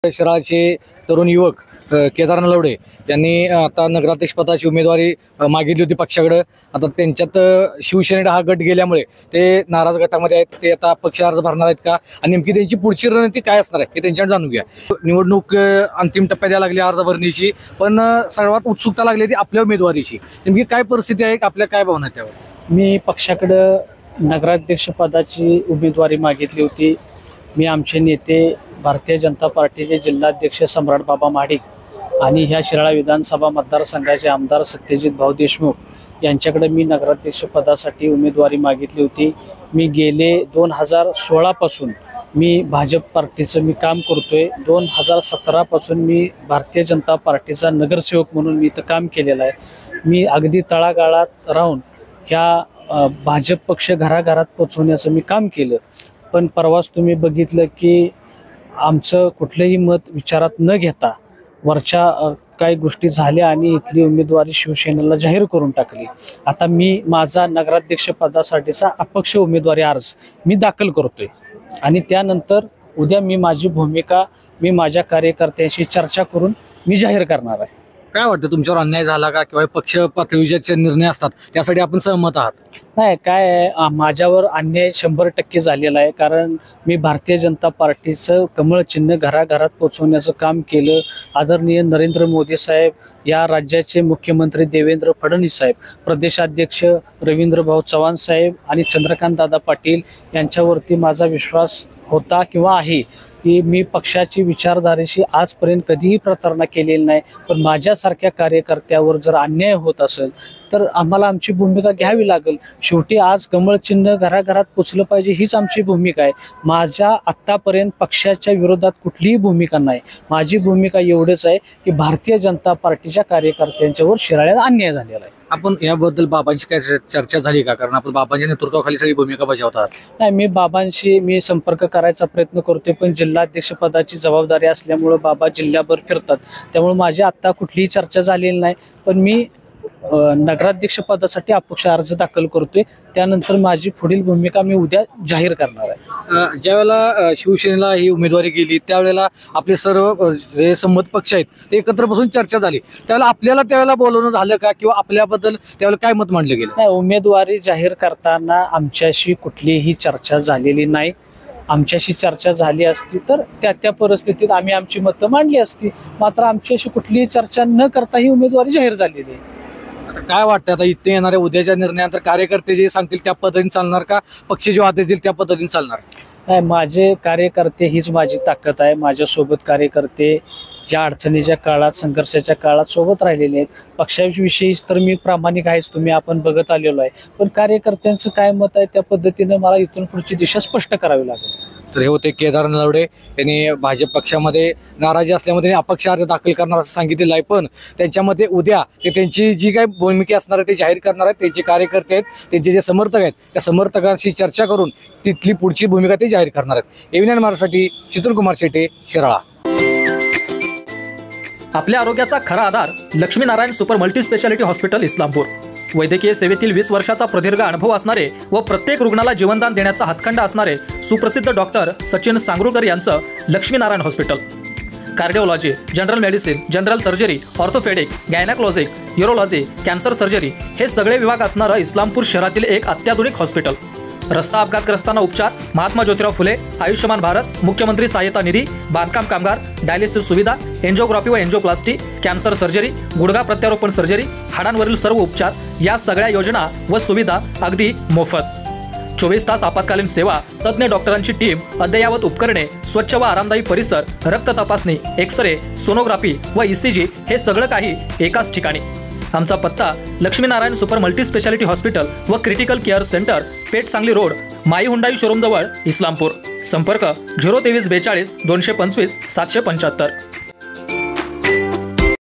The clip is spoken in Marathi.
शहराचे तरुण युवक केदार नलवडे यांनी आता नगराध्यक्ष पदाची उमेदवारी मागितली होती पक्षाकडे। आता त्यांच्यात शिवसेनेचा हा गट गेल्यामुळे ते नाराज गटामध्ये आहेत। ते आता पक्ष अर्ज भरणार आहेत का आणि नेमकी त्यांची पुढची रणनीती काय असणार आहे हे त्यांच्याकडे जाणून घ्या। निवडणूक अंतिम टप्प्यात यायला लागली अर्ज भरण्याची, पण सर्वात उत्सुकता लागली ती आपल्या उमेदवारीची। नेमकी काय परिस्थिती आहे, आपल्या काय भावना आहेत त्यावर? मी पक्षाकडे नगराध्यक्ष पदाची उमेदवारी मागितली होती। मी आमचे नेते भारतीय जनता पार्टीचे जिल्हाध्यक्ष सम्राट बाबा महाडिक आणि ह्या शिराळा विधानसभा मतदारसंघाचे आमदार सत्यजित भाऊ देशमुख यांच्याकडे मी नगराध्यक्ष पदासाठी उमेदवारी मागितली होती। मी गेले 2016 पासून मी भाजप पार्टीचं मी काम करतोय। 2017 पासून मी भारतीय जनता पार्टीचा नगरसेवक म्हणून मी इथं काम केलेलं आहे। मी अगदी तळागाळात राहून ह्या भाजप पक्ष घराघरात पोचवण्याचं मी काम केलं। पण परवाच तुम्ही बघितलं की आमचं कुठलंही मत विचारात न घेता वरच्या काही गोष्टी झाल्या आणि इथली उमेदवारी शिवसेनेला जाहीर करून टाकली। आता मी माझा नगराध्यक्ष पदासाठीचा अपक्ष उमेदवारी अर्ज मी दाखल करतोय आणि त्यानंतर उद्या मी माझी भूमिका मी माझ्या कार्यकर्त्यांशी चर्चा करून मी जाहीर करणार आहे। काय वाटतं, तुमच्यावर अन्याय झाला का किंवा पक्ष पातळीचे निर्णय असतात त्यासाठी आपण सहमत आहात? नाही, काय आहे, माझ्यावर अन्याय 100% झालेला आहे। कारण मी भारतीय जनता पार्टीचं कमळ चिन्ह घराघरात पोचवण्याचं काम केलं। आदरणीय नरेंद्र मोदी साहेब, या राज्याचे मुख्यमंत्री देवेंद्र फडणवीस साहेब, प्रदेशाध्यक्ष रवींद्र भाऊ चव्हाण साहेब आणि चंद्रकांत दादा पाटील यांच्यावरती माझा विश्वास होता किंवा आहे की मी पक्षाची विचारधारेशी आजपर्यंत कधीही प्रतारणा केलेली नाही। पण माझ्यासारख्या कार्यकर्त्यावर जर अन्याय होत असेल तर आम्हाला आमची भूमिका घ्यावी लागेल। शेवटी आज कमळ चिन्ह घराघरात पोचलं पाहिजे हीच आमची भूमिका आहे। माझ्या आत्तापर्यंत पक्षाच्या विरोधात कुठलीही भूमिका नाही। माझी भूमिका एवढंच आहे की भारतीय जनता पार्टीच्या कार्यकर्त्यांच्यावर शिराळ्यात अन्याय झालेला आहे। आपण याबद्दल बाबांची काय चर्चा झाली का? कारण आपण बाबांच्या नेतृत्वाखाली सगळी भूमिका बजावतात। नाही, मी बाबांशी मी संपर्क करायचा प्रयत्न करतोय, पण जिल्हाध्यक्ष पदाची जबाबदारी असल्यामुळे बाबा जिल्ह्याभर फिरतात, त्यामुळे माझी आत्ता कुठलीही चर्चा झालेली नाही। पण मी नगराध्यक्ष पदासाठी अपक्ष अर्ज दाखल करतोय, त्यानंतर माझी पुढील भूमिका मी उद्या जाहीर करणार आहे। ज्यावेळेला शिवसेनेला ही उमेदवारी गेली त्यावेळेला आपले सर्व जे संमत पक्ष आहेत ते एकत्र बसून चर्चा झाली, त्यावेळेला आपल्याला त्यावेळेला बोलवणं झालं का किंवा आपल्याबद्दल त्यावेळेला काय मत मांडलं गेलं? नाही, उमेदवारी जाहीर करताना आमच्याशी कुठलीही चर्चा झालेली नाही। आमच्याशी चर्चा झाली असती तर त्या परिस्थितीत आम्ही आमची मतं मांडली असती, मात्र आमच्याशी कुठलीही चर्चा न करता ही उमेदवारी जाहीर झालेली आहे। आता काय वाटतं, आता इथे येणाऱ्या उद्याच्या निर्णयानंतर कार्यकर्ते जे सांगतील त्या पद्धतीने चालणार का पक्ष जो आदेश देईल त्या पद्धतीने चालणार? नाही, माझे कार्यकर्ते हीच माझी ताकद आहे। माझ्यासोबत कार्यकर्ते ज्या अडचणीच्या काळात संघर्षाच्या काळात सोबत राहिलेले आहेत। पक्षाविषयीच तर मी प्रामाणिक आहेच, तुम्ही आपण बघत आलेलो आहे, पण कार्यकर्त्यांचं काय मत आहे त्या पद्धतीने मला इथून पुढची दिशा स्पष्ट करावी लागेल। तर हे होते केदार नलवडे यांनी भाजप पक्षामध्ये नाराजी असल्यामुळे अपक्ष अर्ज दाखल करणार असं सांगितलेलं आहे। पण त्यांच्यामध्ये उद्या ते त्यांची जी काही भूमिका असणार आहे ते जाहीर करणार आहेत। त्यांचे कार्यकर्ते आहेत, त्यांचे जे समर्थक आहेत त्या समर्थकांशी चर्चा करून तिथली पुढची भूमिका ते जाहीर करणार आहेत। एव्हीएन महाराष्ट्रासाठी शीतल कुमार शेटे, शिराळा। आपल्या आरोग्याचा खरा आधार Laxminarayan super multi speciality hospital Islampur. वैद्यकीय सेवेतील 20 वर्षाचा प्रदीर्घ अनुभव असणारे व प्रत्येक रुग्णाला जीवनदान देण्याचा हातखंडा असणारे सुप्रसिद्ध डॉक्टर सचिन सांगरुळकर यांचं Laxminarayan hospital. Cardiology, general medicine, general surgery, orthopaedic, gynaecology, urology, cancer surgery हे सगळे विभाग असणारं इस्लामपूर शहरातील एक अत्याधुनिक हॉस्पिटल। रस्ता अपघातग्रस्तांना उपचार, महात्मा ज्योतिराव फुले आयुष्यमान भारत, मुख्यमंत्री सहायता निधी, बांधकाम कामगार, डायलिसिस सुविधा, एंजिओग्राफी व एंजिओप्लास्टी, कॅन्सर सर्जरी, गुडघा प्रत्यारोपण सर्जरी, हाडांवरील सर्व उपचार या सगळ्या योजना व सुविधा अगदी मोफत। 24 तास आपत्कालीन सेवा, तज्ञ डॉक्टरांची टीम, अद्ययावत उपकरणे, स्वच्छ व आरामदायी परिसर, रक्त तपासणी, एक्सरे, सोनोग्राफी व ECG हे सगळं काही एकाच ठिकाणी। आमचा पत्ता Laxminarayan super multi speciality hospital व critical care centre, Peth Sangli road, my Hyundai showroom जवळ, इस्लामपूर। संपर्क 02342 225 775।